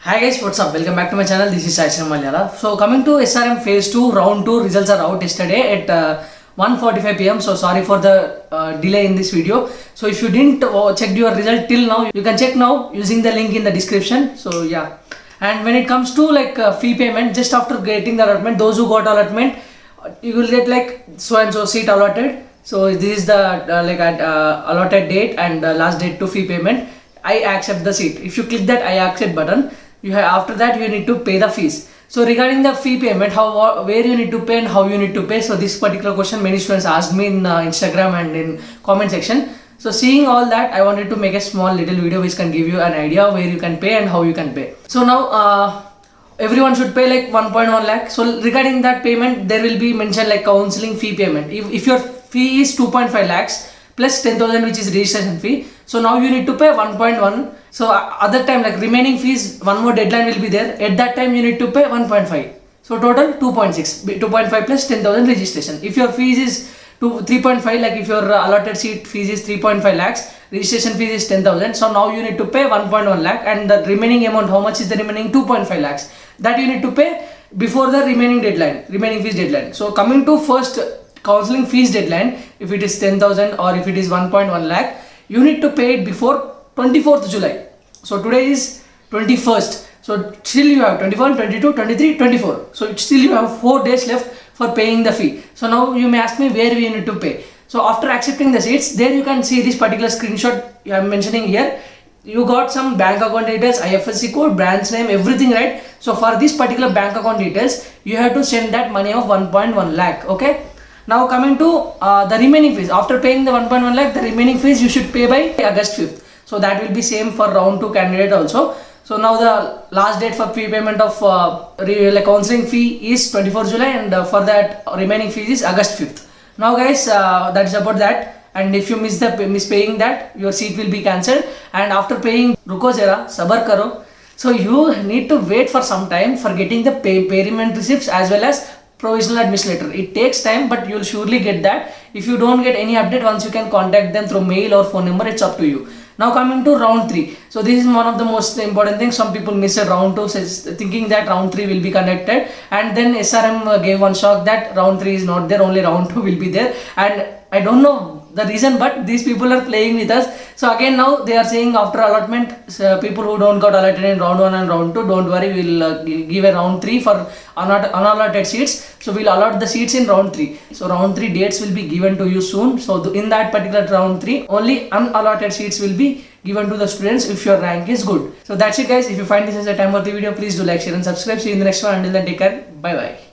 Hi guys, what's up? Welcome back to my channel. This is Sai Malayala. So coming to SRM phase 2 round 2 results are out yesterday at 1:45 p.m. So sorry for the delay in this video. So if you didn't check your result till now, you can check now using the link in the description. So yeah. And when it comes to fee payment, just after getting the allotment, those who got allotment, you will get like so and so seat allotted. So this is the allotted date and last date to fee payment. I accept the seat. If you click that I accept button, you have after that you need to pay the fees. So regarding the fee payment, where you need to pay and how you need to pay. So this particular question many students asked me in Instagram and in comment section. So seeing all that, I wanted to make a small little video which can give you an idea where you can pay and how you can pay. So now everyone should pay like 1.1 lakh. So regarding that payment, there will be mentioned like counseling fee payment. If your fee is 2.5 lakhs plus 10,000 which is registration fee. So now you need to pay 1.1. So other time like remaining fees, one more deadline will be there. At that time you need to pay 1.5. So total 2.6, 2.5 plus 10,000 registration. If your fees is 3.5, like if your allotted seat fees is 3.5 lakhs, registration fees is 10,000. So now you need to pay 1.1 lakh and the remaining amount, how much is the remaining? 2.5 lakhs. That you need to pay before the remaining fees deadline. So coming to first counseling fees deadline, if it is 10,000 or if it is 1.1 lakh, you need to pay it before 24th July. So today is 21st. So still you have 21, 22, 23, 24. So still you have 4 days left for paying the fee. So now you may ask me where we need to pay. So after accepting the seats, there you can see this particular screenshot I am mentioning here. You got some bank account details, IFSC code, branch name, everything, right? So for this particular bank account details, you have to send that money of 1.1 lakh. Okay. Now coming to the remaining fees. After paying the 1.1 lakh, the remaining fees you should pay by August 5th. So that will be same for round 2 candidate also. So now the last date for fee payment of counseling fee is 24 July and for that remaining fees is August 5th. Now guys, that is about that. And if you miss paying that, your seat will be cancelled. And after paying, ruko zara, sabar karo. So you need to wait for some time for getting the payment receipts as well as provisional admission letter. It takes time, but you will surely get that. If you don't get any update, once you can contact them through mail or phone number, it's up to you. Now coming to round 3. So this is one of the most important things. Some people miss a round 2 thinking that round 3 will be conducted, and then SRM gave one shock that round 3 is not there, only round 2 will be there. And I don't know the reason, but these people are playing with us. So again now they are saying after allotment, people who don't got allotted in round 1 and round 2, don't worry, we'll give a round 3 for unallotted seats. So we'll allot the seats in round 3. So round 3 dates will be given to you soon. So in that particular round 3, only unallotted seats will be given to the students if your rank is good. So that's it guys. If you find this as a time worthy video, please do like, share and subscribe. See you in the next one. Until then, take care. Bye bye.